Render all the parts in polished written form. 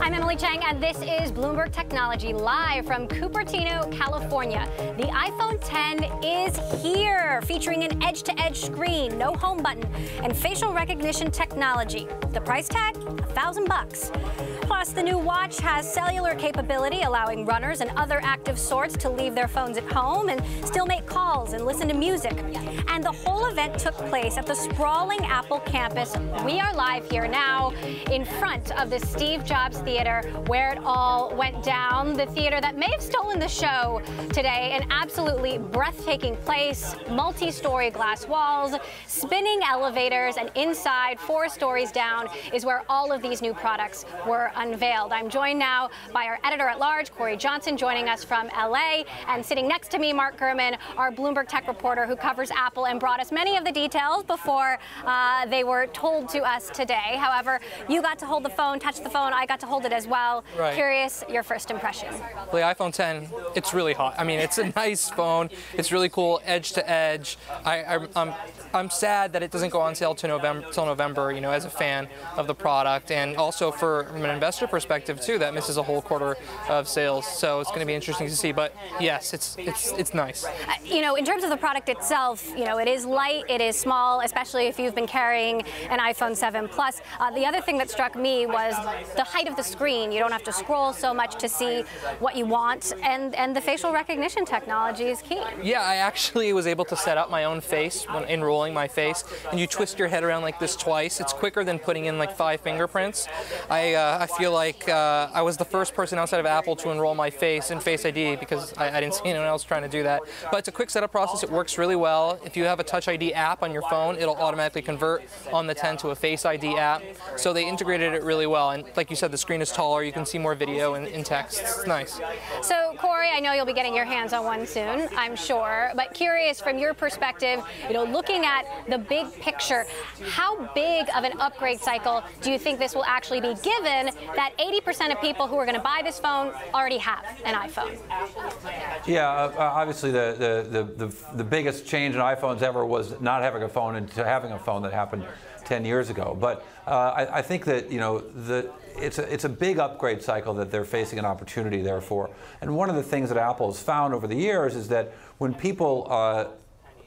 I'm Emily Chang, and this is Bloomberg Technology live from Cupertino, California. The iPhone 10 is here, featuring an edge-to-edge screen, no home button, and facial recognition technology. The price tag, $1,000. Plus, the new watch has cellular capability, allowing runners and other active sorts to leave their phones at home and still make calls and listen to music. And the whole event took place at the sprawling Apple campus. We are live here now in front of the Steve Jobs Theater, where it all went down. The theater that may have stolen the show today. An absolutely breathtaking place, multi-story glass walls, spinning elevators, and inside, 4 stories down, is where all of these new products were unveiled. I'm joined now by our editor-at-large, Corey Johnson, joining us from LA, and sitting next to me, Mark Gurman, our Bloomberg tech reporter who covers Apple and brought us many of the details before they were told to us today. However, you got to hold the phone, touch the phone. I got to hold it as well. Right. Curious, your first impression. The iPhone 10, it's really hot. I mean, it's a nice phone. It's really cool, edge to edge. I'm sad that it doesn't go on sale till November, you know, as a fan of the product, and also from an investor perspective too, that misses a whole quarter of sales. So it's going to be interesting to see. But yes, it's nice. You know, in terms of the product itself, you know, it is light, it is small, especially if you've been carrying an iPhone 7 Plus. The other thing that struck me was the height of the screen. You don't have to scroll so much to see what you want, and the facial recognition technology is key. Yeah, I actually was able to set up my own face when enrolling my face, and you twist your head around like this twice. It's quicker than putting in like 5 fingerprints. I feel like I was the first person outside of Apple to enroll my face in Face ID because I didn't see anyone else trying to do that. But it's a quick setup process. It works really well. If you have a Touch ID app on your phone, it'll automatically convert on the 10 to a Face ID app. So they integrated it really well. And like you said, the screen is taller. You can see more video and text. It's nice. So, Corey, I know you'll be getting your hands on one soon, I'm sure. But curious, from your perspective, you know, looking at the big picture, how big of an upgrade cycle do you think this will actually be, given that 80% of people who are going to buy this phone already have an iPhone? Yeah, obviously the biggest change in iPhones ever was not having a phone into having a phone that happened 10 years ago. But I think that, you know, it's a big upgrade cycle that they're facing an opportunity there for. And one of the things that Apple has found over the years is that when people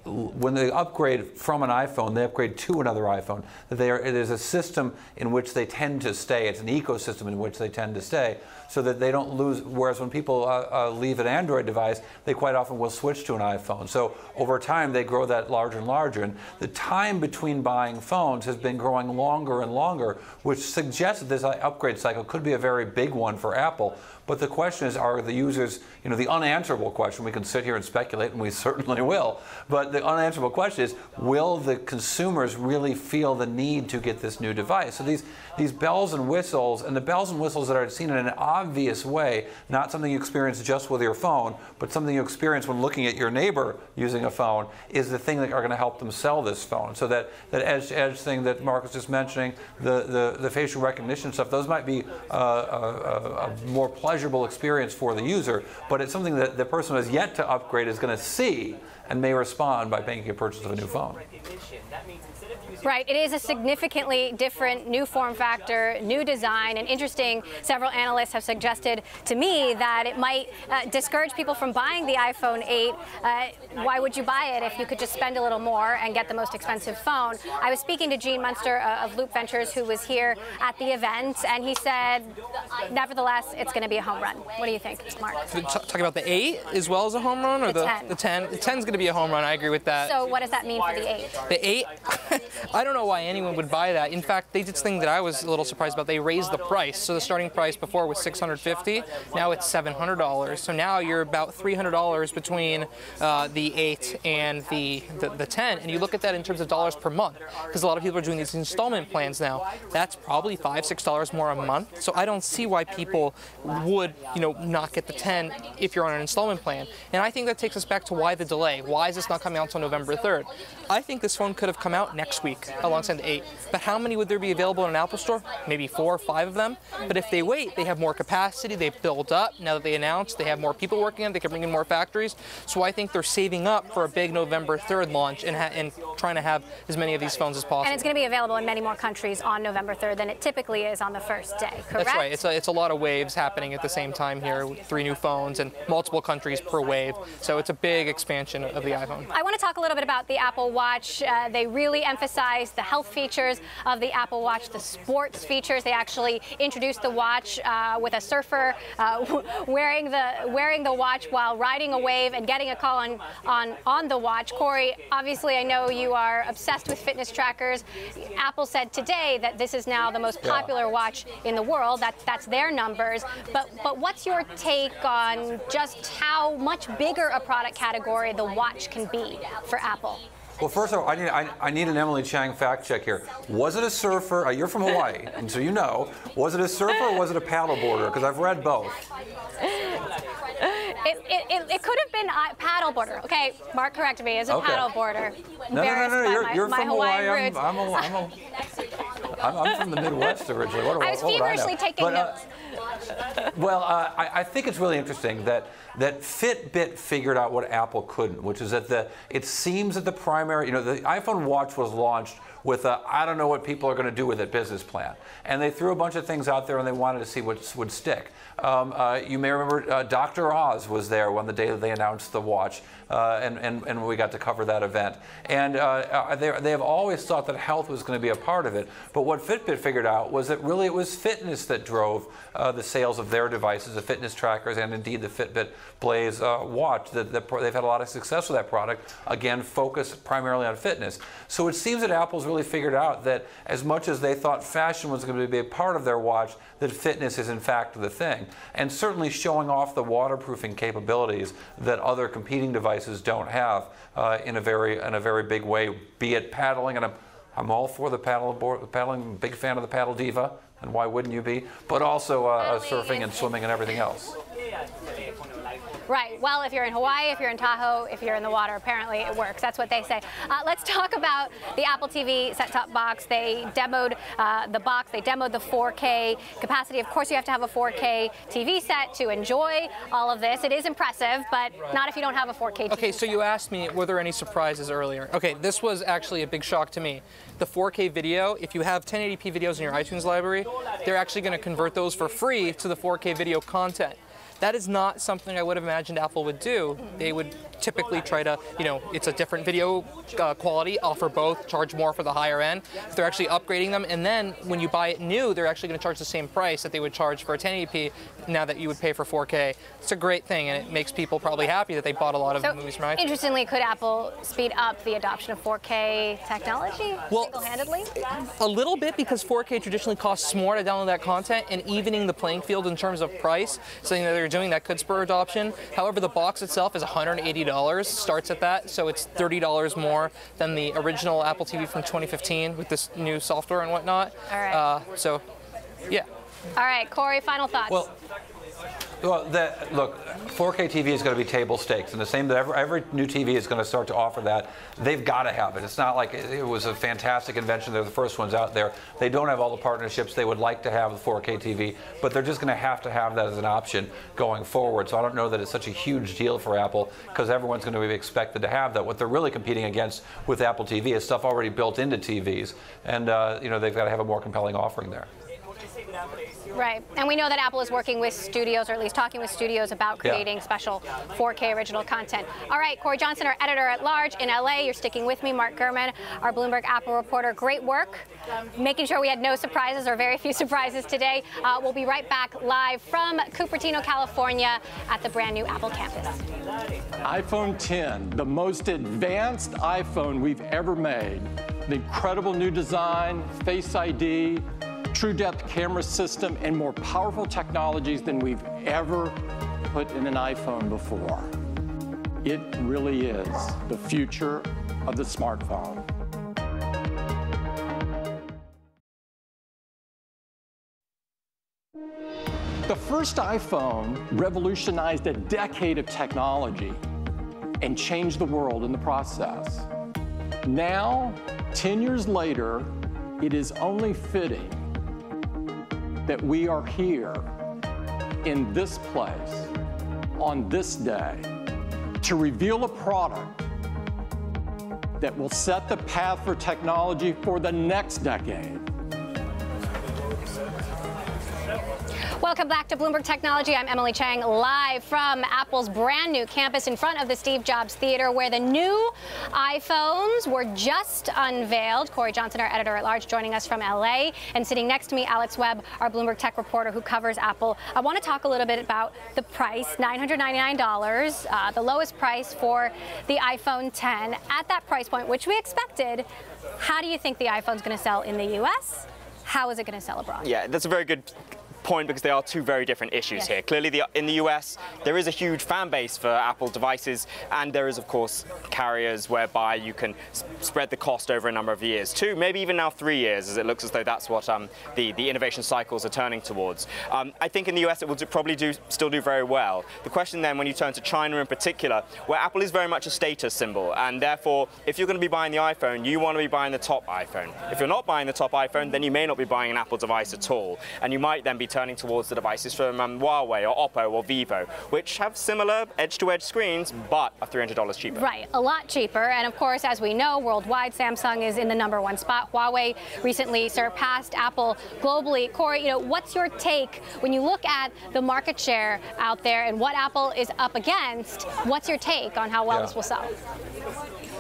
when they upgrade from an iPhone, they upgrade to another iPhone. That it is a system in which they tend to stay. It's an ecosystem in which they tend to stay, so that they don't lose. Whereas when people leave an Android device, they quite often will switch to an iPhone. So over time, they grow that larger and larger. And the time between buying phones has been growing longer and longer, which suggests that this upgrade cycle could be a very big one for Apple. But the question is, are the users, you know, the unanswerable question, we can sit here and speculate, and we certainly will, but the unanswerable question is, will the consumers really feel the need to get this new device? So these bells and whistles, and the bells and whistles that are seen in an obvious way, not something you experience just with your phone, but something you experience when looking at your neighbor using a phone, is the thing that are going to help them sell this phone. So that edge thing that Mark was just mentioning, the facial recognition stuff, those might be a more pleasurable experience for the user, but it's something that the person who has yet to upgrade is going to see and may respond by making a purchase of a new phone. Right. It is a significantly different new form factor, new design, and interesting. Several analysts have suggested to me that it might discourage people from buying the iPhone 8. Why would you buy it if you could just spend a little more and get the most expensive phone? I was speaking to Gene Munster of Loop Ventures, who was here at the event, and he said, nevertheless, it's going to be a home run. What do you think, Mark? Talking about the 8 as well as a home run, or the 10? The 10. The 10 is going to be a home run. I agree with that. So what does that mean for the 8? The 8? I don't know why anyone would buy that. In fact, they did this thing that I was a little surprised about. They raised the price. So the starting price before was $650. Now it's $700. So now you're about $300 between the 8 and the 10. And you look at that in terms of dollars per month, because a lot of people are doing these installment plans now. That's probably $5, $6 more a month. So I don't see why people would, you know, not get the 10 if you're on an installment plan. And I think that takes us back to why the delay. Why is this not coming out until November 3rd? I think this phone could have come out next week. week alongside the 8. But how many would there be available in an Apple store? Maybe 4 or 5 of them. But if they wait, they have more capacity, they've built up. Now that they announced, they have more people working on it, they can bring in more factories. So I think they're saving up for a big November 3rd launch and trying to have as many of these phones as possible. And it's going to be available in many more countries on November 3rd than it typically is on the first day, correct? That's right. It's a lot of waves happening at the same time here, with 3 new phones and multiple countries per wave. So it's a big expansion of the iPhone. I want to talk a little bit about the Apple Watch. They really emphasize the health features of the Apple Watch, the sports features. They actually introduced the watch with a surfer wearing the watch while riding a wave and getting a call on the watch. Corey, obviously I know you are obsessed with fitness trackers. Apple said today that this is now the most popular watch in the world. That's their numbers. But what's your take on just how much bigger a product category the watch can be for Apple? Well, first of all, I need an Emily Chang fact check here. Was it a surfer? You're from Hawaii, and so you know. Was it a surfer or was it a paddleboarder? Because I've read both. It could have been a paddleboarder. Okay, Mark corrected me. It's a paddleboarder. No. You're from Hawaii. I'm from the Midwest originally. I was feverishly taking notes. Well, I think it's really interesting that Fitbit figured out what Apple couldn't, which is that it seems that the primary, the iPhone watch was launched with a I don't know what people are going to do with it business plan. And they threw a bunch of things out there and they wanted to see what would stick. You may remember Dr. Oz was there on the day that they announced the watch, and we got to cover that event. And they have always thought that health was going to be a part of it. But what Fitbit figured out was that really it was fitness that drove the sales of their devices, the fitness trackers, and indeed the Fitbit Blaze watch. They've had a lot of success with that product, again, focused primarily on fitness. So it seems that Apple's really figured out that as much as they thought fashion was going to be a part of their watch, that fitness is in fact the thing. And certainly showing off the waterproofing capabilities that other competing devices don't have in a very big way, be it paddling, and I'm all for the paddling, big fan of the Paddle Diva, and why wouldn't you be? But also surfing and swimming and everything else. Right. Well, if you're in Hawaii, if you're in Tahoe, if you're in the water, apparently it works. That's what they say. Let's talk about the Apple TV set-top box. They demoed the box. They demoed the 4K capacity. Of course, you have to have a 4K TV set to enjoy all of this. It is impressive, but not if you don't have a 4K TV Okay, so you asked me, were there any surprises earlier? Okay, this was actually a big shock to me. The 4K video, if you have 1080p videos in your iTunes library, they're actually going to convert those for free to the 4K video content. That is not something I would have imagined Apple would do. They would typically try to, it's a different video quality, offer both, charge more for the higher end. If they're actually upgrading them, and then when you buy it new, they're actually going to charge the same price that they would charge for a 1080p now that you would pay for 4K. It's a great thing, and it makes people probably happy that they bought a lot of movies from iTunes. Interestingly, could Apple speed up the adoption of 4K technology single-handedly? A little bit, because 4K traditionally costs more to download that content, and evening the playing field in terms of price, something that they're doing that could spur adoption. However, the box itself is $180, starts at that, so it's $30 more than the original Apple TV from 2015 with this new software and whatnot. All right. So, yeah. All right, Corey, final thoughts. Well, look, 4K TV is going to be table stakes, and the same that every new TV is going to start to offer that. They've got to have it. It's not like it was a fantastic invention. They're the first ones out there. They don't have all the partnerships they would like to have with 4K TV, but they're just going to have that as an option going forward. So I don't know that it's such a huge deal for Apple, because everyone's going to be expected to have that. What they're really competing against with Apple TV is stuff already built into TVs, and they've got to have a more compelling offering there. Right, and we know that Apple is working with studios, or at least talking with studios about creating special 4K original content. All right, Corey Johnson, our editor-at-large in LA. You're sticking with me, Mark Gurman, our Bloomberg Apple reporter. Great work, making sure we had no surprises or very few surprises today. We'll be right back live from Cupertino, California, at the brand new Apple campus. iPhone 10, the most advanced iPhone we've ever made. The incredible new design, Face ID, true depth camera system, and more powerful technologies than we've ever put in an iPhone before. It really is the future of the smartphone. The first iPhone revolutionized a decade of technology and changed the world in the process. Now, 10 years later, it is only fitting that we are here in this place on this day to reveal a product that will set the path for technology for the next decade. Welcome back to Bloomberg Technology. I'm Emily Chang, live from Apple's brand new campus in front of the Steve Jobs Theater, where the new iPhones were just unveiled. Corey Johnson, our editor-at-large, joining us from LA, and sitting next to me, Alex Webb, our Bloomberg Tech reporter who covers Apple. I want to talk a little bit about the price, $999, the lowest price for the iPhone 10. At that price point, which we expected, how do you think the iPhone's going to sell in the U.S.? How is it going to sell abroad? Yeah, that's a very good point, because there are two very different issues here. Clearly, in the US, there is a huge fan base for Apple devices, and there is, of course, carriers whereby you can spread the cost over a number of years. 2, maybe even now 3 years, as it looks as though that's what the innovation cycles are turning towards. I think in the US it will probably still do very well. The question then, when you turn to China in particular, where Apple is very much a status symbol, and therefore, if you're going to be buying the iPhone, you want to be buying the top iPhone. If you're not buying the top iPhone, then you may not be buying an Apple device at all, and you might then be turning towards the devices from Huawei or Oppo or Vivo, which have similar edge-to-edge screens, but are $300 cheaper. Right, a lot cheaper. And of course, as we know, worldwide, Samsung is in the #1 spot. Huawei recently surpassed Apple globally. Corey, what's your take when you look at the market share out there and what Apple is up against? What's your take on how well this will sell?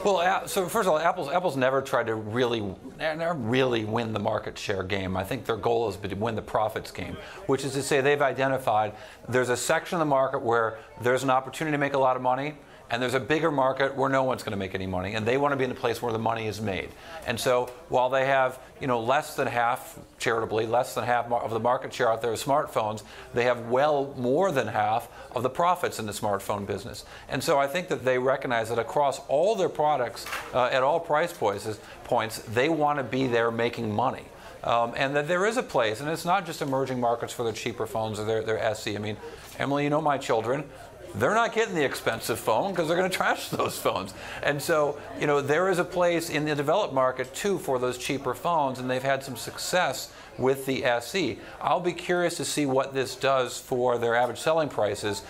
Well, so first of all, Apple's never tried to really win the market share game. I think their goal is to win the profits game, which is to say they've identified there's a section of the market where there's an opportunity to make a lot of money, and there's a bigger market where no one's going to make any money, and they want to be in the place where the money is made. And so while they have, less than half, charitably, less than half of the market share out there of smartphones, they have well more than half of the profits in the smartphone business. And so I think that they recognize that across all their products, at all price points, they want to be there making money. And that there is a place, and it's not just emerging markets for their cheaper phones or their SE. I mean, Emily, my children, they're not getting the expensive phone because they're going to trash those phones. And so, there is a place in the developed market, too, for those cheaper phones, and they've had some success with the SE. I'll be curious to see what this does for their average selling prices,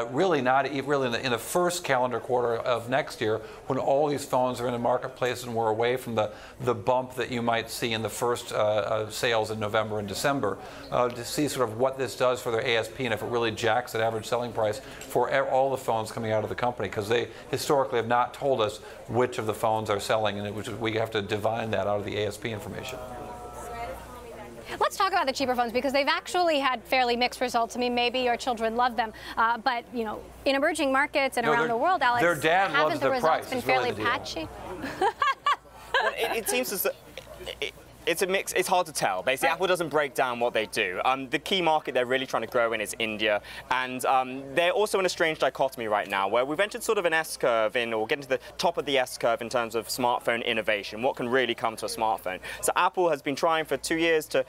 really in the first calendar quarter of next year, when all these phones are in the marketplace and we're away from the bump that you might see in the first sales in November and December, to see sort of what this does for their ASP and if it really jacks that average selling price for all the phones coming out of the company, because they historically have not told us which of the phones are selling, and we have to divine that out of the ASP information. Let's talk about the cheaper phones, because they've actually had fairly mixed results. I mean, maybe your children love them, but in emerging markets and around the world, Alex, their dad haven't loves the their results price. been fairly patchy? Well, it seems as it's a mix. It's hard to tell. Basically, Apple doesn't break down what they do. The key market they're really trying to grow in is India, and they're also in a strange dichotomy right now, where we've entered sort of an S-curve or getting to the top of the S-curve in terms of smartphone innovation. What can really come to a smartphone? So Apple has been trying for 2 years to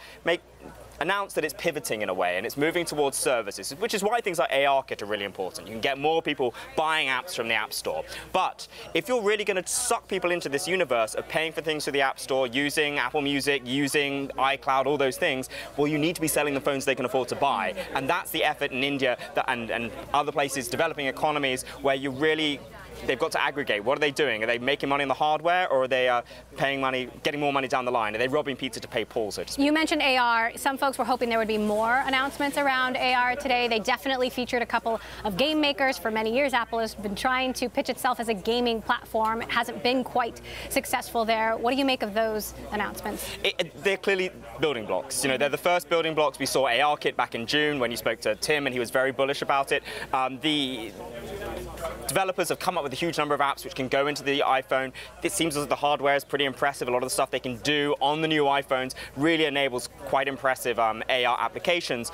announce that it's pivoting in a way, and it's moving towards services, which is why things like ARKit are really important. You can get more people buying apps from the App Store. But if you're really going to suck people into this universe of paying for things through the App Store, using Apple Music, using iCloud, all those things, well, you need to be selling the phones they can afford to buy. And that's the effort in India and other places, developing economies, where you really they've got to aggregate. What are they doing? Are they making money on the hardware, or are they paying money, getting more money down the line? Are they robbing pizza to pay Paul, so to speak? You mentioned AR. Some folks were hoping there would be more announcements around AR today. They definitely featured a couple of game makers. For many years, Apple has been trying to pitch itself as a gaming platform. It hasn't been quite successful there. What do you make of those announcements? They're clearly building blocks. They're the first building blocks. We saw ARKit back in June when you spoke to Tim, and he was very bullish about it. The developers have come up with a huge number of apps which can go into the iPhone. It seems as if the hardware is pretty impressive. A lot of the stuff they can do on the new iPhones really enables quite impressive AR applications.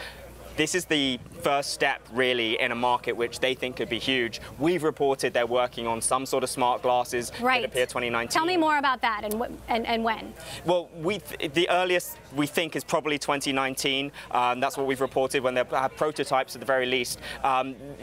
This is the first step, really, in a market which they think could be huge. We've reported they're working on some sort of smart glasses that appear 2019. Tell me more about that and when. Well, the earliest we think is probably 2019. That's what we've reported when they have prototypes at the very least.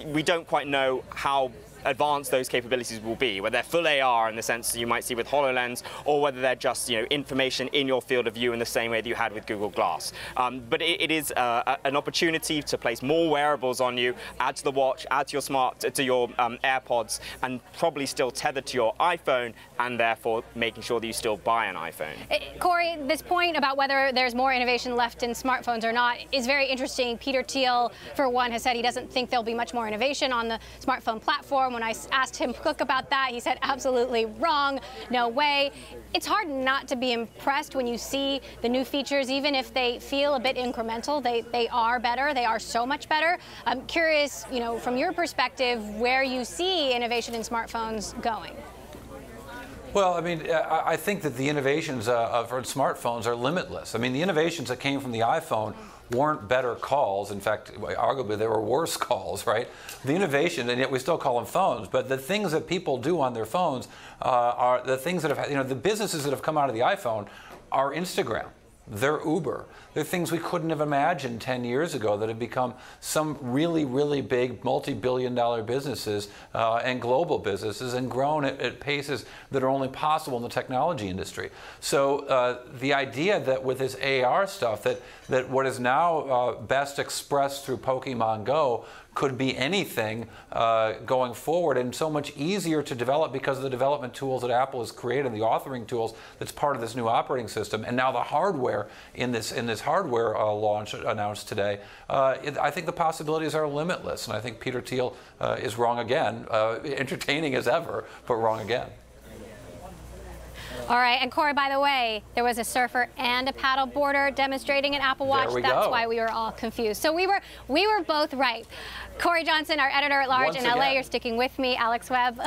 We don't quite know how advanced those capabilities will be, whether they're full AR in the sense that you might see with HoloLens, or whether they're just information in your field of view in the same way that you had with Google Glass. But it is an opportunity to place more wearables on you, add to the watch, add to your AirPods, and probably still tethered to your iPhone, and therefore making sure that you still buy an iPhone. Corey, this point about whether there's more innovation left in smartphones or not is very interesting. Peter Thiel, for one, has said he doesn't think there'll be much more innovation on the smartphone platform. When I asked Tim Cook about that, he said absolutely wrong, no way. It's hard not to be impressed when you see the new features, even if they feel a bit incremental. They are better. They are so much better. I'm curious, from your perspective, where you see innovation in smartphones going. Well, I mean, I think that the innovations for smartphones are limitless. I mean, the innovations that came from the iPhone weren't better calls. In fact, arguably they were worse calls, right? The innovation, and yet we still call them phones, but the things that people do on their phones are the things that have, the businesses that have come out of the iPhone are Instagram. They're Uber. They're things we couldn't have imagined 10 years ago that have become some really, really big multi-billion-dollar businesses and global businesses, and grown at paces that are only possible in the technology industry. So the idea that with this AR stuff, that what is now best expressed through Pokemon Go could be anything going forward, and so much easier to develop because of the development tools that Apple has created, the authoring tools that's part of this new operating system, and now the hardware in this hardware launch announced today. I think the possibilities are limitless, and I think Peter Thiel is wrong again, entertaining as ever, but wrong again. All right, and Corey, by the way, there was a surfer and a paddleboarder demonstrating an Apple Watch. That's why we were all confused. So we were both right. Corey Johnson, our editor at large in LA, you're sticking with me. Alex Webb,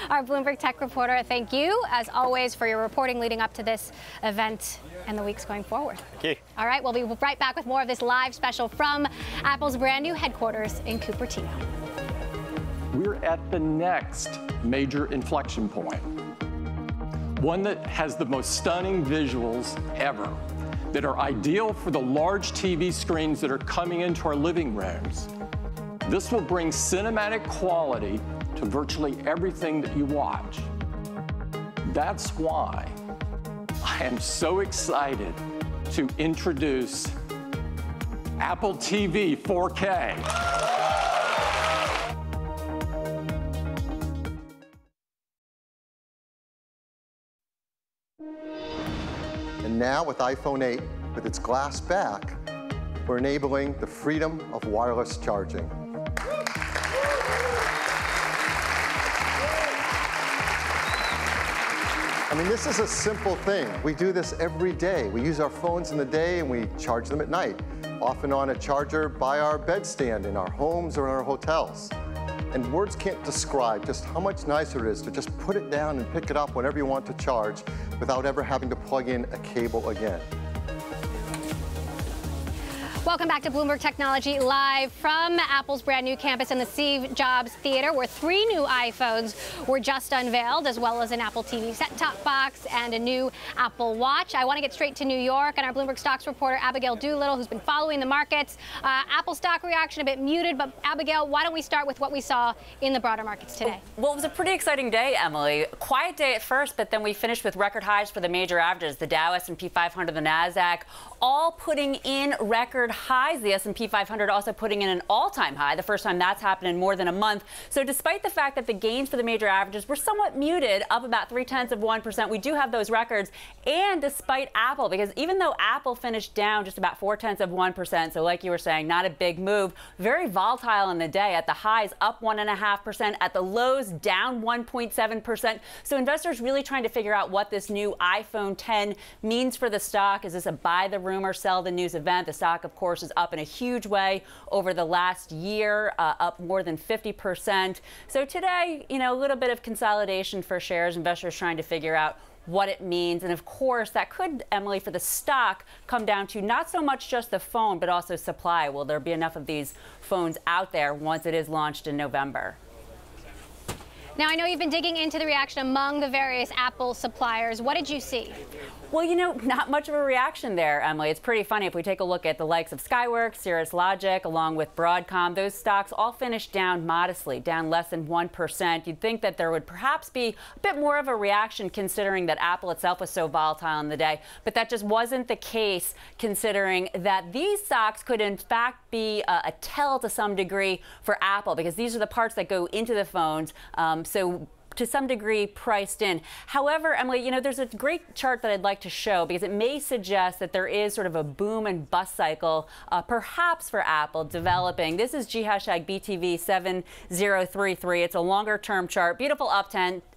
our Bloomberg tech reporter. Thank you, as always, for your reporting leading up to this event and the weeks going forward. Thank you. All right, we'll be right back with more of this live special from Apple's brand new headquarters in Cupertino. We're at the next major inflection point. One that has the most stunning visuals ever, that are ideal for the large TV screens that are coming into our living rooms. This will bring cinematic quality to virtually everything that you watch. That's why I am so excited to introduce Apple TV 4K. And now with iPhone 8, with its glass back, we're enabling the freedom of wireless charging. I mean, this is a simple thing. We do this every day. We use our phones in the day and we charge them at night, often on a charger by our bedstand in our homes or in our hotels. And words can't describe just how much nicer it is to just put it down and pick it up whenever you want to charge without ever having to plug in a cable again. Welcome back to Bloomberg Technology, live from Apple's brand new campus in the Steve Jobs Theater, where 3 new iPhones were just unveiled, as well as an Apple TV set-top box and a new Apple Watch. I want to get straight to New York, and our Bloomberg stocks reporter, Abigail Doolittle, who's been following the markets. Apple stock reaction a bit muted, but Abigail, why don't we start with what we saw in the broader markets today? Well, it was a pretty exciting day, Emily. Quiet day at first, but then we finished with record highs for the major averages, the Dow, S&P 500, the NASDAQ, all putting in record highs. The S&P 500 also putting in an all-time high, the first time that's happened in more than a month. So despite the fact that the gains for the major averages were somewhat muted, up about 0.3%, we do have those records. And despite Apple, because even though Apple finished down just about 0.4%, so like you were saying, not a big move, very volatile in the day. At the highs, up 1.5%, at the lows, down 1.7%. So investors really trying to figure out what this new iPhone 10 means for the stock. Is this a buy the rumor, sell the news event? The stock, of course, is up in a huge way over the last year, up more than 50%. So today, a little bit of consolidation for shares, investors trying to figure out what it means. And of course, that could, Emily, for the stock, come down to not so much just the phone, but also supply. Will there be enough of these phones out there once it is launched in November? Now, I know you've been digging into the reaction among the various Apple suppliers. What did you see? Well, you know, not much of a reaction there, Emily. It's pretty funny. If we take a look at the likes of Skyworks, Cirrus Logic, along with Broadcom, those stocks all finished down modestly, down less than 1%. You'd think that there would perhaps be a bit more of a reaction considering that Apple itself was so volatile in the day, but that just wasn't the case considering that these stocks could in fact be a tell to some degree for Apple, because these are the parts that go into the phones. So to some degree priced in. However, Emily, you know, there's a great chart that I'd like to show because it may suggest that there is sort of a boom and bust cycle, perhaps for Apple developing. This is G#BTV 7033. It's a longer term chart. Beautiful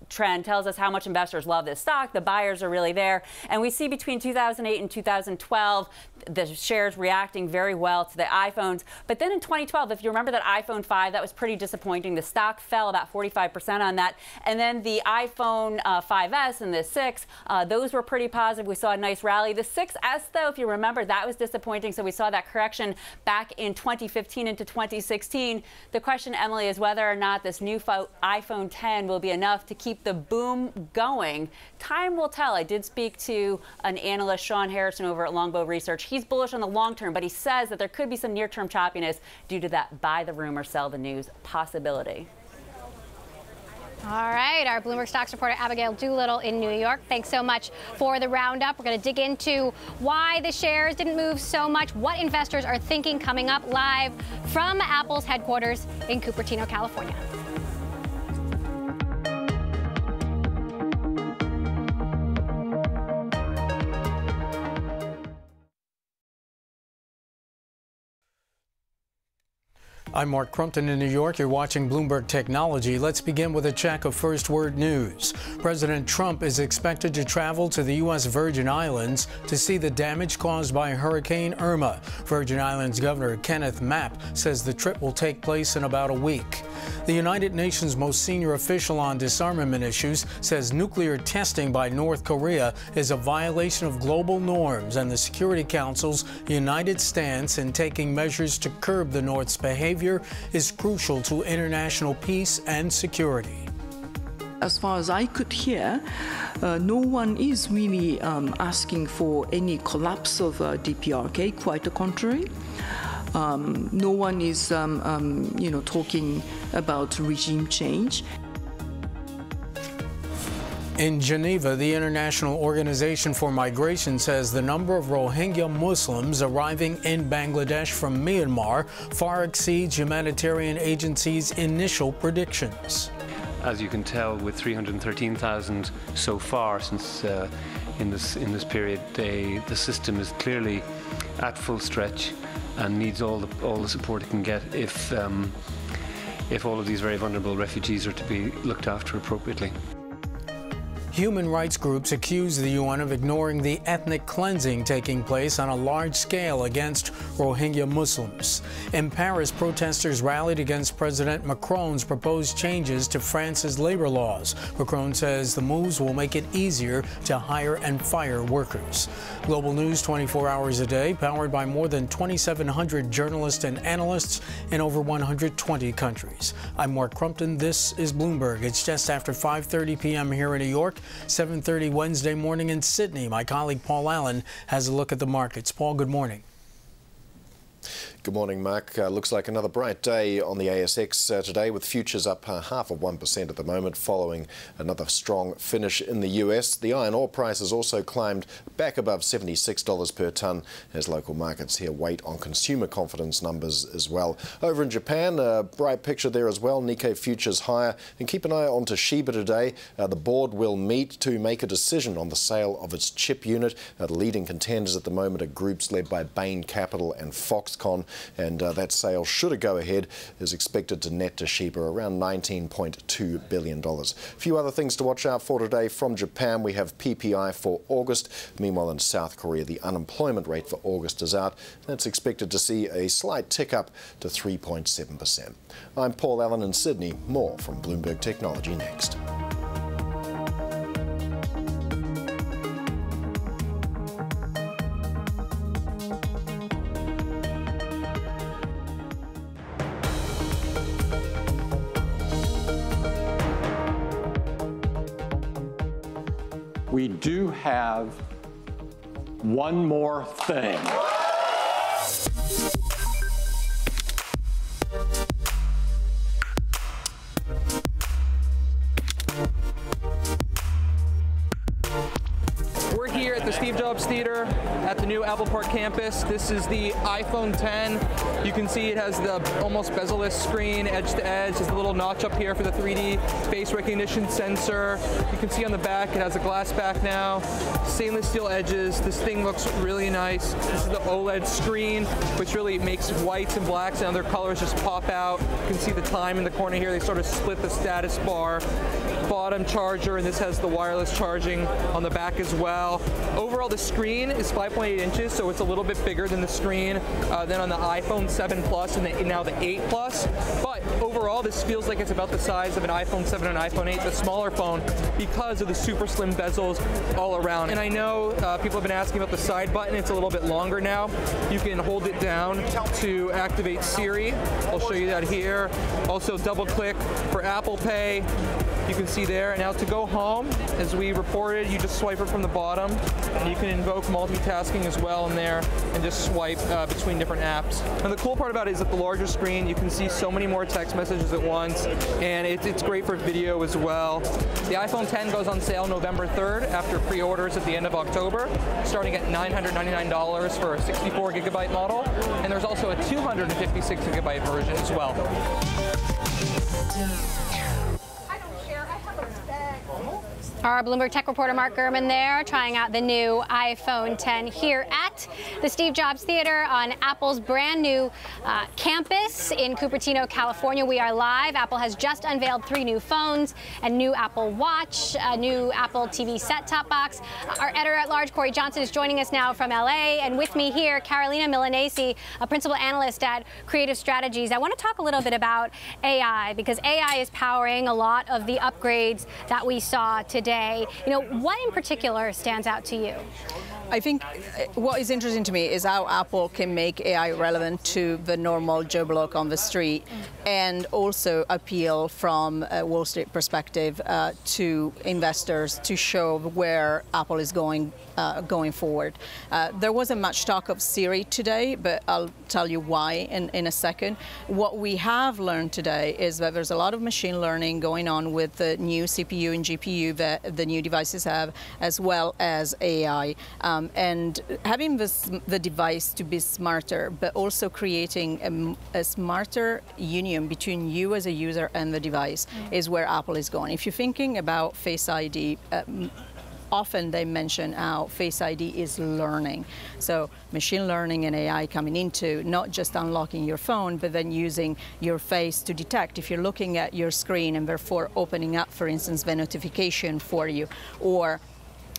trend, tells us how much investors love this stock. The buyers are really there. And we see between 2008 and 2012, the shares reacting very well to the iPhones. But then in 2012, if you remember that iPhone 5, that was pretty disappointing. The stock fell about 45% on that. And then the iPhone 5S and the 6, those were pretty positive. We saw a nice rally. The 6S, though, if you remember, that was disappointing. So we saw that correction back in 2015 into 2016. The question, Emily, is whether or not this new iPhone 10 will be enough to keep the boom going. Time will tell. I did speak to an analyst, Sean Harrison, over at Longbow Research. He's bullish on the long term, but he says that there could be some near-term choppiness due to that buy the rumor, sell the news possibility. All right, our Bloomberg Stocks reporter Abigail Doolittle in New York. Thanks so much for the roundup. We're going to dig into why the shares didn't move so much, what investors are thinking coming up live from Apple's headquarters in Cupertino, California. I'm Mark Crumpton in New York. You're watching Bloomberg Technology. Let's begin with a check of First Word News. President Trump is expected to travel to the U.S. Virgin Islands to see the damage caused by Hurricane Irma. Virgin Islands Governor Kenneth Mapp says the trip will take place in about a week. The United Nations most senior official on disarmament issues says nuclear testing by North Korea is a violation of global norms and the Security Council's united stance in taking measures to curb the North's behavior is crucial to international peace and security. As far as I could hear, no one is really asking for any collapse of DPRK, quite the contrary. No one is, talking about regime change. In Geneva, the International Organization for Migration says the number of Rohingya Muslims arriving in Bangladesh from Myanmar far exceeds humanitarian agencies' initial predictions. As you can tell, with 313,000 so far since in this period, the system is clearly at full stretch and needs all the support it can get if all of these very vulnerable refugees are to be looked after appropriately. Human rights groups accuse the UN of ignoring the ethnic cleansing taking place on a large scale against Rohingya Muslims. In Paris, protesters rallied against President Macron's proposed changes to France's labor laws. Macron says the moves will make it easier to hire and fire workers. Global news 24 hours a day, powered by more than 2,700 journalists and analysts in over 120 countries. I'm Mark Crumpton. This is Bloomberg. It's just after 5:30 p.m. here in New York. 7:30 Wednesday morning in Sydney. My colleague Paul Allen has a look at the markets. Paul, good morning. Good morning, Mark. Looks like another bright day on the ASX today, with futures up 0.5% at the moment following another strong finish in the US. The iron ore price has also climbed back above $76 per tonne as local markets here wait on consumer confidence numbers as well. Over in Japan, a bright picture there as well. Nikkei futures higher. And keep an eye on Toshiba today. The board will meet to make a decision on the sale of its chip unit. The leading contenders at the moment are groups led by Bain Capital and Foxconn. And that sale, should it go ahead, is expected to net Toshiba around $19.2 billion. A few other things to watch out for today from Japan. We have PPI for August. Meanwhile, in South Korea, the unemployment rate for August is out. That's expected to see a slight tick up to 3.7%. I'm Paul Allen in Sydney. More from Bloomberg Technology next. We do have one more thing. We're here at the Steve Jobs Theater at the new Apple Park campus. This is the iPhone 10. You can see it has the almost bezel-less screen, edge to edge. There's a little notch up here for the 3D face recognition sensor. You can see on the back it has a glass back now, stainless steel edges. This thing looks really nice. This is the OLED screen, which really makes whites and blacks and other colors just pop out. You can see the time in the corner here. They sort of split the status bar. Bottom charger, and this has the wireless charging on the back as well. Overall, the screen is 5.8 inches, so it's a little bit bigger than the screen than on the iPhone 7 Plus and now the 8 Plus. But overall, this feels like it's about the size of an iPhone 7 and iPhone 8, the smaller phone, because of the super slim bezels all around. And I know people have been asking about the side button. It's a little bit longer now. You can hold it down to activate Siri. I'll show you that here. Also, double click for Apple Pay. You can see there. Now to go home, as we reported, you just swipe it from the bottom, and you can invoke multitasking as well in there and just swipe between different apps. And the cool part about it is that the larger screen, you can see so many more text messages at once, and it's great for video as well. The iPhone 10 goes on sale November 3rd after pre-orders at the end of October, starting at $999 for a 64 gigabyte model, and there's also a 256 gigabyte version as well. Our Bloomberg tech reporter Mark Gurman there, trying out the new iPhone 10 here at the Steve Jobs Theater on Apple's brand new campus in Cupertino, California. We are live. Apple has just unveiled 3 new phones, a new Apple Watch, a new Apple TV set-top box. Our editor-at-large, Corey Johnson, is joining us now from LA, and with me here, Carolina Milanesi, a principal analyst at Creative Strategies. I want to talk a little bit about AI, because AI is powering a lot of the upgrades that we saw today. You know, what in particular stands out to you? I think what is interesting to me is how Apple can make AI relevant to the normal Joe Bloke on the street, and also appeal from a Wall Street perspective to investors to show where Apple is going forward. There wasn't much talk of Siri today, but I'll tell you why in a second. What we have learned today is that there's a lot of machine learning going on with the new CPU and GPU that the new devices have, as well as AI. And having the device to be smarter, but also creating a smarter union between you as a user and the device is where Apple is going. If you're thinking about Face ID, often they mention how Face ID is learning. So machine learning and AI coming into not just unlocking your phone, but then using your face to detect if you're looking at your screen and therefore opening up, for instance, the notification for you, or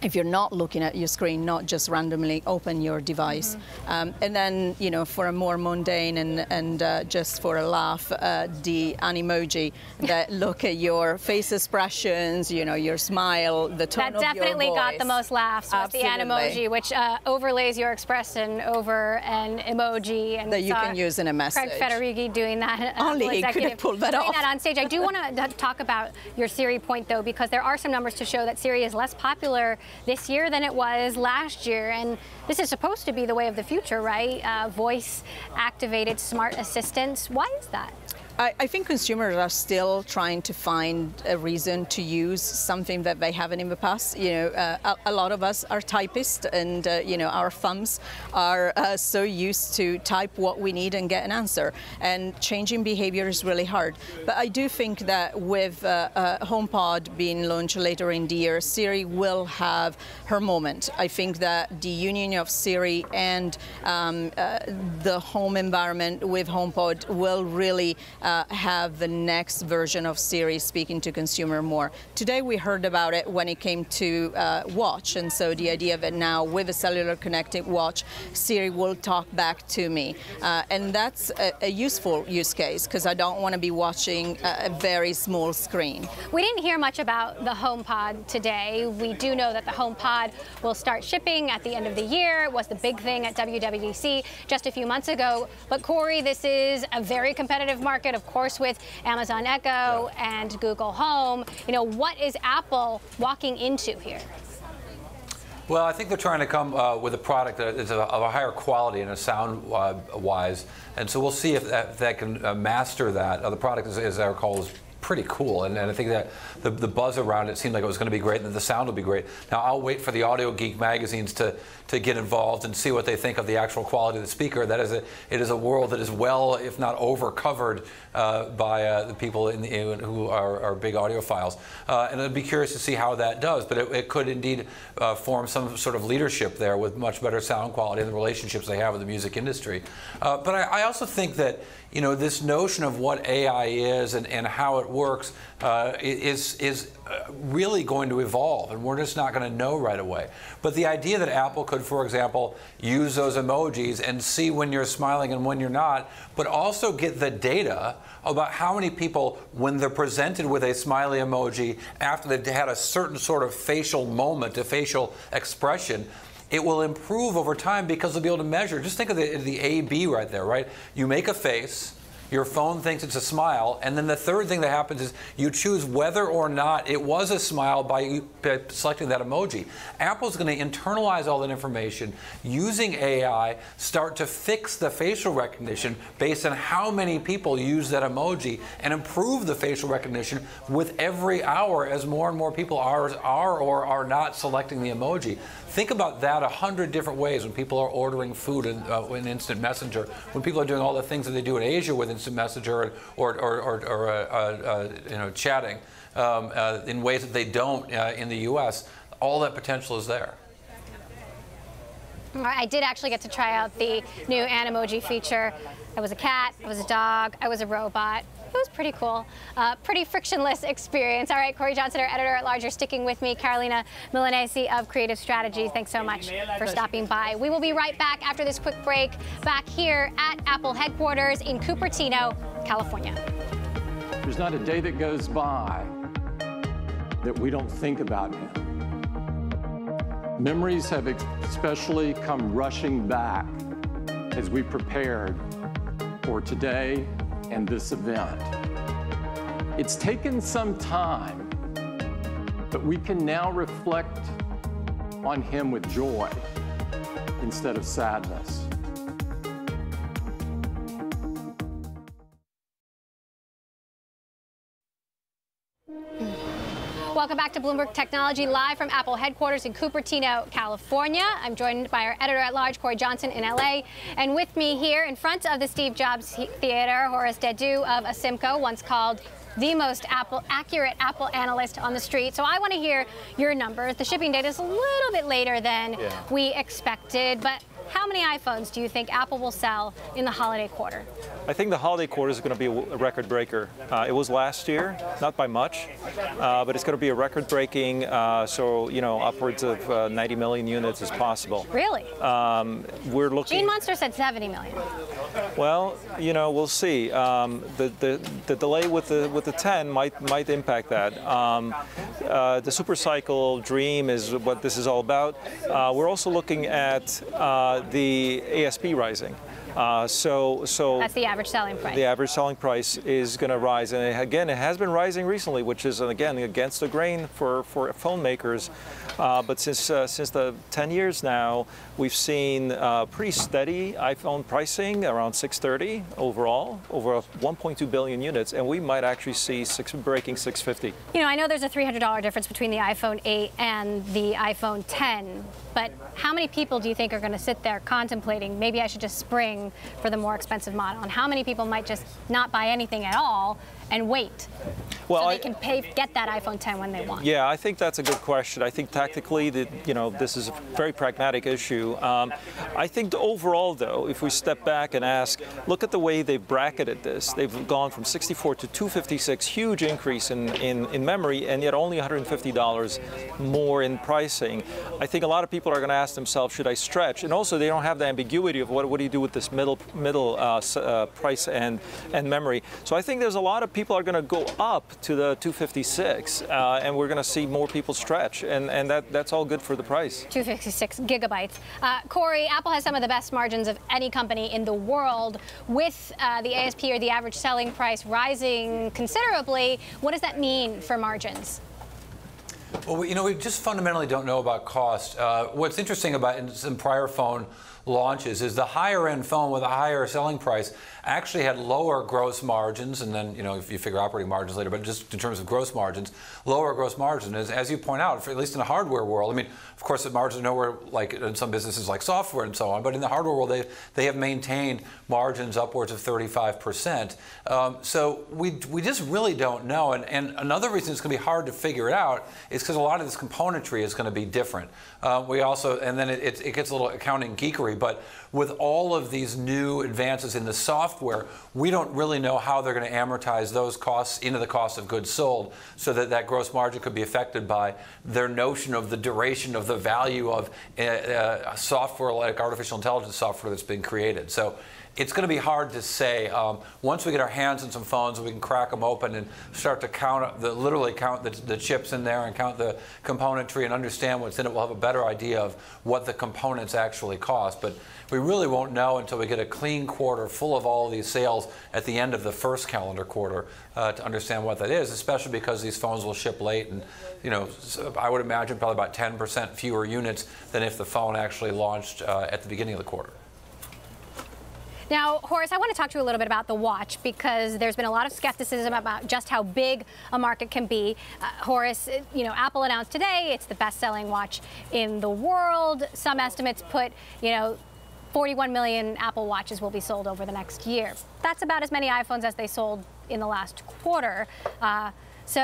if you're not looking at your screen, not just randomly open your device. And then, you know, for a more mundane and just for a laugh, the Animoji that look at your face expressions, you know, your smile, the tone of your voice. That definitely got the most laughs with the Animoji, which overlays your expression over an emoji. And that you can use in a message. Craig Federighi doing that. Only he could have pulled that off. That on stage. I do want to talk about your Siri point, though, because there are some numbers to show that Siri is less popular this year than it was last year, and this is supposed to be the way of the future, right? Voice-activated smart assistants. Why is that? I think consumers are still trying to find a reason to use something that they haven't in the past. You know, a lot of us are typists, and you know, our thumbs are so used to type what we need and get an answer. And changing behavior is really hard. But I do think that with HomePod being launched later in the year, Siri will have her moment. I think that the union of Siri and the home environment with HomePod will really have the next version of Siri speaking to consumer more. Today we heard about it when it came to watch, and so the idea that now with a cellular connected watch, Siri will talk back to me. And that's a useful use case, because I don't want to be watching a very small screen. We didn't hear much about the HomePod today. We do know that the HomePod will start shipping at the end of the year. It was the big thing at WWDC just a few months ago. But Corey, this is a very competitive market, of course, with Amazon Echo and Google Home. You know, what is Apple walking into here? Well, I think they're trying to come with a product that is of a higher quality and a sound-wise, and so we'll see if that can master that. The product, as I recall, is pretty cool, and I think that the buzz around it seemed like it was going to be great, and that the sound will be great. Now, I'll wait for the Audio Geek magazines to get involved and see what they think of the actual quality of the speaker. That is it is a world that is well, if not over, covered by the people who are big audiophiles, and I'd be curious to see how that does. But it could indeed form some sort of leadership there with much better sound quality and the relationships they have with the music industry. But I also think that this notion of what AI is and how it works is really going to evolve, and we're just not going to know right away. But the idea that Apple could, for example, use those emojis and see when you're smiling and when you're not, but also get the data about how many people, when they're presented with a smiley emoji after they've had a certain sort of facial moment, a facial expression, it will improve over time because they'll be able to measure. Just think of the A/B right there, right? You make a face, your phone thinks it's a smile, and then the third thing that happens is you choose whether or not it was a smile by selecting that emoji. Apple's going to internalize all that information, using AI, start to fix the facial recognition based on how many people use that emoji, and improve the facial recognition with every hour as more and more people are or are not selecting the emoji. Think about that 100 different ways when people are ordering food in Instant Messenger, when people are doing all the things that they do in Asia with Instant Messenger or chatting in ways that they don't in the U.S. All that potential is there. I did actually get to try out the new Animoji feature. I was a cat, I was a dog, I was a robot. It was pretty cool. Pretty frictionless experience. All right, Corey Johnson, our editor-at-large, you're sticking with me. Carolina Milanesi of Creative Strategies, thanks so much for stopping by. We will be right back after this quick break, back here at Apple headquarters in Cupertino, California. There's not a day that goes by that we don't think about him. Memories have especially come rushing back as we prepared for today and this event. It's taken some time, but we can now reflect on him with joy instead of sadness. Welcome back to Bloomberg Technology, live from Apple headquarters in Cupertino, California. I'm joined by our editor-at-large, Corey Johnson, in LA. And with me here in front of the Steve Jobs Theater, Horace Dediu of Asymco, once called the most accurate Apple analyst on the street. So I want to hear your numbers. The shipping data is a little bit later than we expected, but how many iPhones do you think Apple will sell in the holiday quarter? I think the holiday quarter is going to be a record breaker. It was last year, not by much, but it's going to be a record breaking, so upwards of 90 million units is possible. Really? We're looking. Gene Munster said 70 million. Well, we'll see. The delay with the 10 might impact that. The super cycle dream is what this is all about. We're also looking at the ASP rising. So that's the average selling price. The average selling price is going to rise, and again, it has been rising recently, which is again against the grain for phone makers. But since the 10 years now, we've seen pretty steady iPhone pricing around $630 overall, over 1.2 billion units, and we might actually see breaking 650. I know there's a $300 difference between the iPhone 8 and the iPhone 10, but how many people do you think are going to sit there contemplating, maybe I should just spring for the more expensive model, and how many people might just not buy anything at all and wait so they can get that iPhone 10 when they want? Yeah, I think that's a good question. I think tactically this is a very pragmatic issue. I think overall, though, if we step back and ask, look at the way they've bracketed this. They've gone from 64 to 256, huge increase in memory, and yet only $150 more in pricing. I think a lot of people are going to ask themselves, should I stretch? And also, they don't have the ambiguity of what do you do with this middle price and memory. So I think there's a lot of people are going to go up to the 256, and we're going to see more people stretch, and that's all good for the price. 256 gigabytes. Corey, Apple has some of the best margins of any company in the world. With the ASP, or the average selling price, rising considerably, what does that mean for margins? Well, we just fundamentally don't know about cost. What's interesting about in some prior phone launches is the higher end phone with a higher selling price actually had lower gross margins, and then if you figure operating margins later, but just in terms of gross margins, lower gross margins. As you point out, at least in the hardware world, I mean, of course the margins are nowhere like in some businesses like software and so on, but in the hardware world they have maintained margins upwards of 35%. So we just really don't know, and another reason it's going to be hard to figure it out is because a lot of this componentry is going to be different. We also, and then it gets a little accounting geekery, but with all of these new advances in the software, we don't really know how they're going to amortize those costs into the cost of goods sold, so that gross margin could be affected by their notion of the duration of the value of software like artificial intelligence software that's been created. So it's going to be hard to say. Once we get our hands on some phones, we can crack them open and start to literally count the chips in there and count the componentry and understand what's in it. We'll have a better idea of what the components actually cost. But we really won't know until we get a clean quarter full of all of these sales at the end of the first calendar quarter to understand what that is, especially because these phones will ship late. And I would imagine probably about 10% fewer units than if the phone actually launched at the beginning of the quarter. Now, Horace, I want to talk to you a little bit about the watch, because there's been a lot of skepticism about just how big a market can be. Horace, Apple announced today it's the best-selling watch in the world. Some estimates put, 41 million Apple Watches will be sold over the next year. That's about as many iPhones as they sold in the last quarter. That's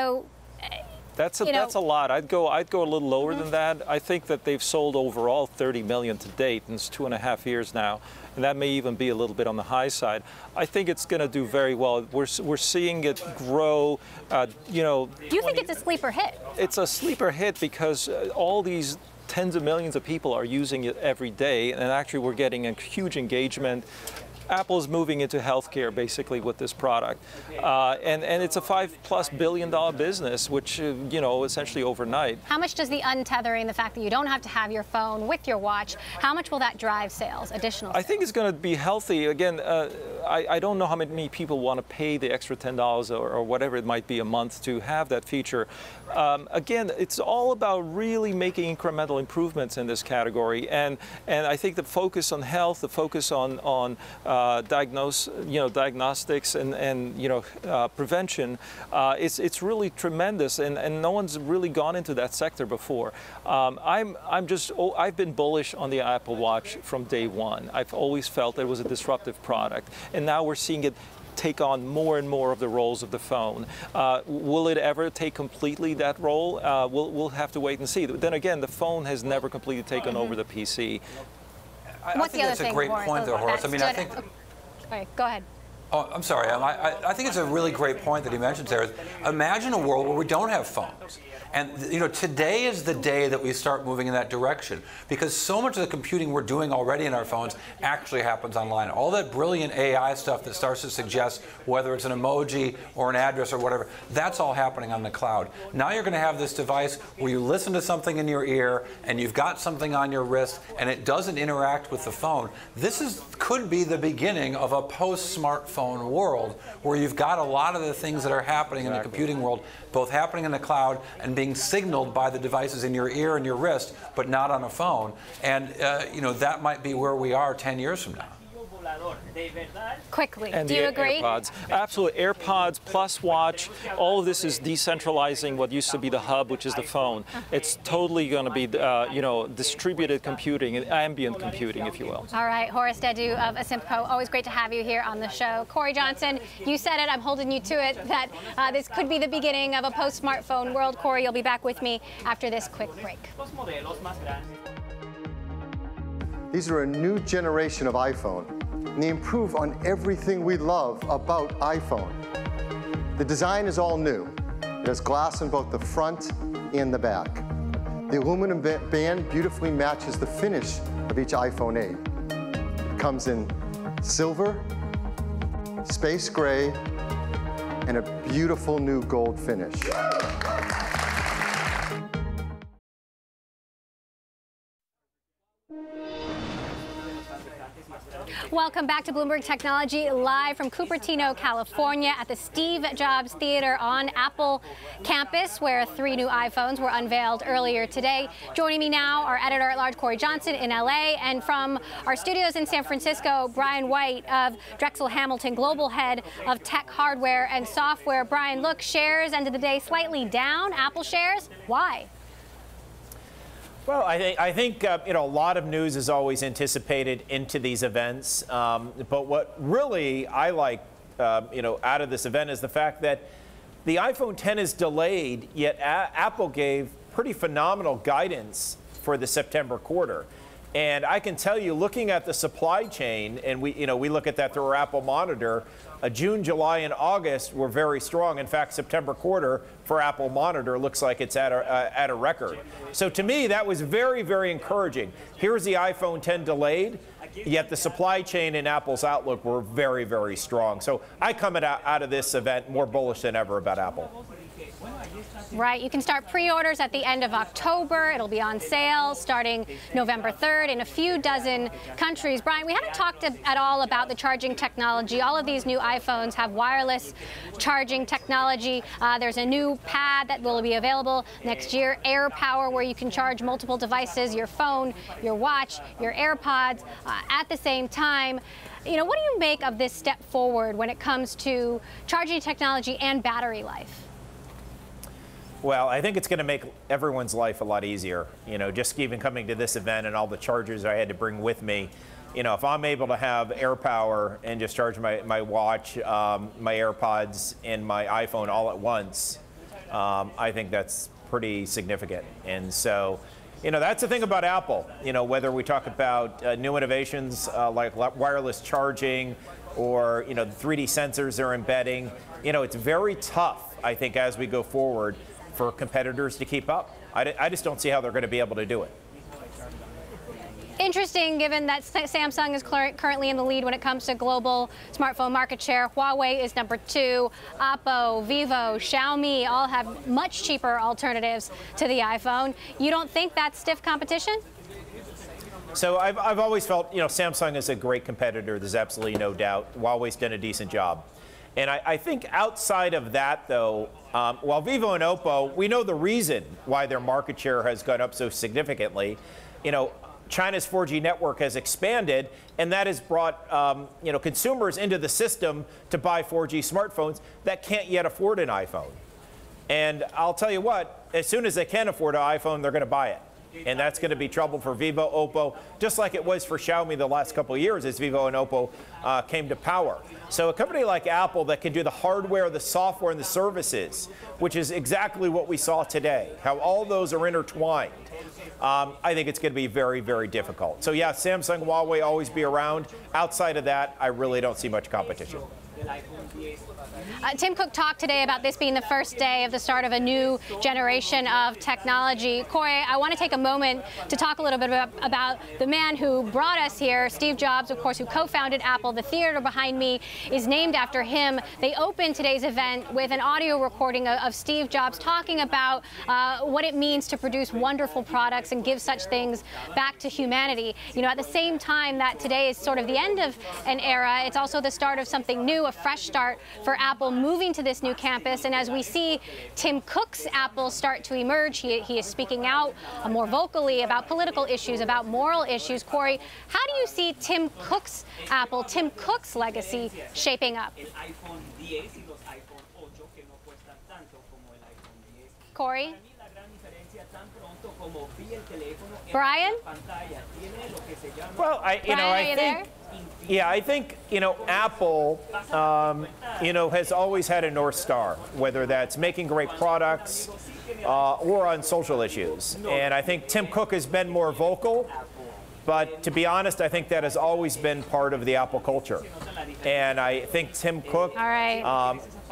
a lot. I'd go a little lower than that. I think that they've sold overall 30 million to date, and it's 2.5 years now, and that may even be a little bit on the high side. I think it's going to do very well. We're seeing it grow. Do you think it's a sleeper hit? It's a sleeper hit because all these tens of millions of people are using it every day, and actually we're getting a huge engagement. Apple's moving into healthcare basically with this product, and it's a $5+ billion business, which essentially overnight. How much does the untethering, the fact that you don't have to have your phone with your watch, how much will that drive sales, additional sales? I think it's going to be healthy. Again, I don't know how many people want to pay the extra $10 or whatever it might be a month to have that feature. Again, it's all about really making incremental improvements in this category, and I think the focus on health, the focus on diagnostics and prevention, it's really tremendous, and no one's really gone into that sector before. I've been bullish on the Apple Watch from day one. I've always felt it was a disruptive product, and now we're seeing it take on more and more of the roles of the phone. Will it ever take completely that role? We'll have to wait and see. Then again, the phone has never completely taken over the PC. I think that's a great point, though, Horace. I mean, I think. Okay, go ahead. Oh, I'm sorry. I think it's a really great point that he mentions there. Imagine a world where we don't have phones. And today is the day that we start moving in that direction, because so much of the computing we're doing already in our phones actually happens online. All that brilliant AI stuff that starts to suggest whether it's an emoji or an address or whatever, that's all happening on the cloud. Now you're going to have this device where you listen to something in your ear and you've got something on your wrist and it doesn't interact with the phone. This could be the beginning of a post-smartphone world where you've got a lot of the things that are happening in the computing world, both happening in the cloud and being signaled by the devices in your ear and your wrist, but not on a phone. And that might be where we are 10 years from now. Quickly, and do you agree? AirPods. Absolutely. AirPods plus watch, all of this is decentralizing what used to be the hub, which is the phone. It's totally going to be, distributed computing and ambient computing, if you will. All right, Horace Dediu of Asymco, always great to have you here on the show. Corey Johnson, you said it, I'm holding you to it, that this could be the beginning of a post-smartphone world. Corey, you'll be back with me after this quick break. These are a new generation of iPhone, and they improve on everything we love about iPhone. The design is all new. It has glass in both the front and the back. The aluminum band beautifully matches the finish of each iPhone 8. It comes in silver, space gray, and a beautiful new gold finish. Welcome back to Bloomberg Technology, live from Cupertino, California, at the Steve Jobs Theater on Apple campus, where 3 new iPhones were unveiled earlier today. Joining me now, our editor-at-large Corey Johnson in LA, and from our studios in San Francisco, Brian White of Drexel Hamilton, Global Head of Tech Hardware and Software. Brian, look, shares ended the day slightly down. Apple shares, why? Well, I think you know, a lot of news is always anticipated into these events. But what really I like, you know, out of this event is the fact that the iPhone 10 is delayed, yet Apple gave pretty phenomenal guidance for the September quarter. And I can tell you, looking at the supply chain, and we look at that through our Apple Monitor, June, July, and August were very strong. In fact, September quarter for Apple Monitor looks like it's at a record. So to me, that was very, very encouraging. Here's the iPhone 10 delayed, yet the supply chain and Apple's outlook were very, very strong. So I come out of this event more bullish than ever about Apple. Right. You can start pre-orders at the end of October. It'll be on sale starting November 3rd in a few dozen countries. Brian, we haven't talked at all about the charging technology. All of these new iPhones have wireless charging technology. There's a new pad that will be available next year, AirPower, where you can charge multiple devices, your phone, your watch, your AirPods at the same time. You know, what do you make of this step forward when it comes to charging technology and battery life? Well, I think it's going to make everyone's life a lot easier. You know, just even coming to this event and all the chargers I had to bring with me. You know, if I'm able to have AirPower and just charge my watch, my AirPods, and my iPhone all at once, I think that's pretty significant. And so, you know, that's the thing about Apple. You know, whether we talk about new innovations like wireless charging or, you know, the 3D sensors they're embedding, you know, it's very tough, I think, as we go forward for competitors to keep up. I just don't see how they're going to be able to do it. Interesting, given that Samsung is currently in the lead when it comes to global smartphone market share. Huawei is number 2. Oppo, Vivo, Xiaomi all have much cheaper alternatives to the iPhone. You don't think that's stiff competition? So I've always felt, you know, Samsung is a great competitor. There's absolutely no doubt. Huawei's done a decent job. And I think outside of that, though, while Vivo and Oppo, we know the reason why their market share has gone up so significantly. You know, China's 4G network has expanded, and that has brought you know, consumers into the system to buy 4G smartphones that can't yet afford an iPhone. And I'll tell you what, as soon as they can afford an iPhone, they're going to buy it. And that's going to be trouble for Vivo, Oppo, just like it was for Xiaomi the last couple of years as Vivo and Oppo came to power. So a company like Apple that can do the hardware, the software, and the services, which is exactly what we saw today, how all those are intertwined, I think it's going to be very, very difficult. So yeah, Samsung, Huawei always be around. Outside of that, I really don't see much competition. Tim Cook talked today about this being the first day of the start of a new generation of technology. Corey, I want to take a moment to talk a little bit about the man who brought us here, Steve Jobs, of course, who co-founded Apple. The theater behind me is named after him. They opened today's event with an audio recording of Steve Jobs talking about what it means to produce wonderful products and give such things back to humanity. You know, at the same time that today is sort of the end of an era, it's also the start of something new, a fresh start for Apple moving to this new campus. And as we see Tim Cook's Apple start to emerge, he is speaking out more vocally about political issues, about moral issues. Corey, how do you see Tim Cook's Apple, Tim Cook's legacy shaping up? Corey? Brian? Well, I think, yeah, I think, you know, Apple, you know, has always had a North Star, whether that's making great products or on social issues. And I think Tim Cook has been more vocal, but to be honest, I think that has always been part of the Apple culture. And I think Tim Cook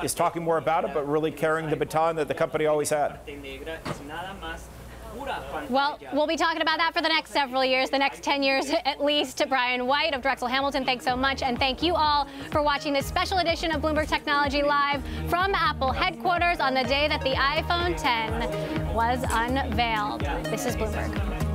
is talking more about it, but really carrying the baton that the company always had. Well, we'll be talking about that for the next several years, the next 10 years at least. Brian White of Drexel Hamilton, thanks so much. And thank you all for watching this special edition of Bloomberg Technology Live from Apple headquarters on the day that the iPhone 10 was unveiled. This is Bloomberg.